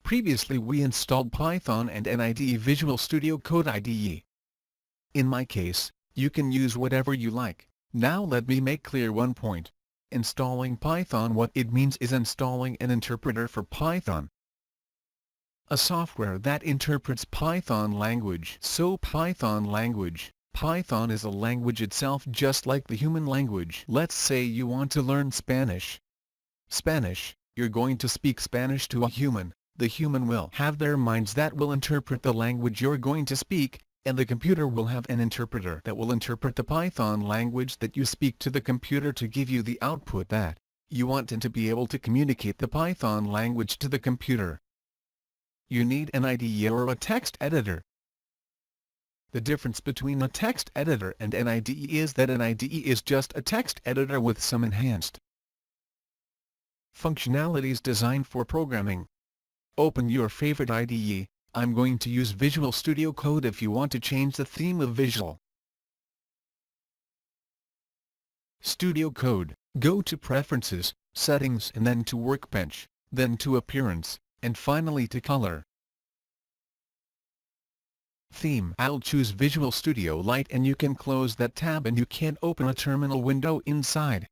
Previously we installed Python and NIDE Visual Studio Code IDE. In my case, you can use whatever you like. Now let me make clear one point. Installing Python, what it means is installing an interpreter for Python. A software that interprets Python language. So Python is a language itself just like the human language. Let's say you want to learn Spanish. You're going to speak Spanish to a human. The human will have their minds that will interpret the language you're going to speak, and the computer will have an interpreter that will interpret the Python language that you speak to the computer to give you the output that you want, and to be able to communicate the Python language to the computer, you need an IDE or a text editor. The difference between a text editor and an IDE is that an IDE is just a text editor with some enhanced functionalities designed for programming. Open your favorite IDE. I'm going to use Visual Studio Code. If you want to change the theme of Visual Studio Code, go to Preferences, Settings, and then to Workbench, then to Appearance, and finally to Color. Theme. I'll choose Visual Studio Lite, and you can close that tab and you can open a terminal window inside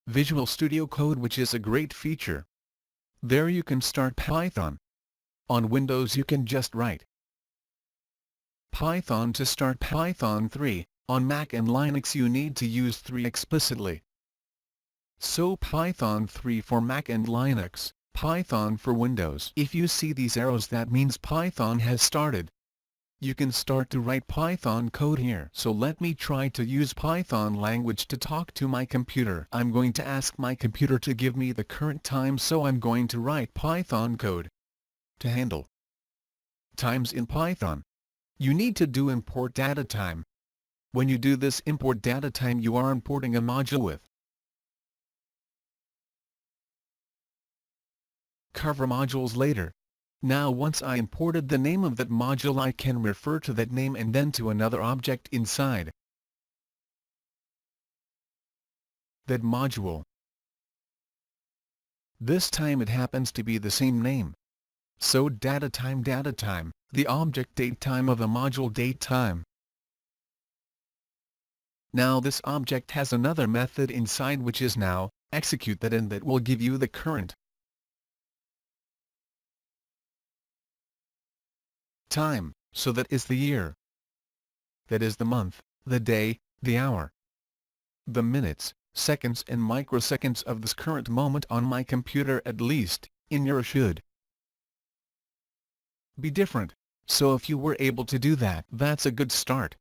Visual Studio Code, which is a great feature. There you can start Python. On Windows you can just write Python to start Python 3. On Mac and Linux you need to use 3 explicitly. So Python 3 for Mac and Linux, Python for Windows. If you see these arrows, that means Python has started. You can start to write Python code here. So let me try to use Python language to talk to my computer. I'm going to ask my computer to give me the current time, so I'm going to write Python code. To handle times in Python, you need to do import data time. When you do this import data time, you are importing a module with cover modules later. Now once I imported the name of that module, I can refer to that name and then to another object inside that module. This time it happens to be the same name. So datetime, the object datetime of a module datetime. Now this object has another method inside, which is now execute that, and that will give you the current time. So that is the year, that is the month, the day, the hour, the minutes, seconds and microseconds of this current moment on my computer. At least in yours should be different. So if you were able to do that, that's a good start.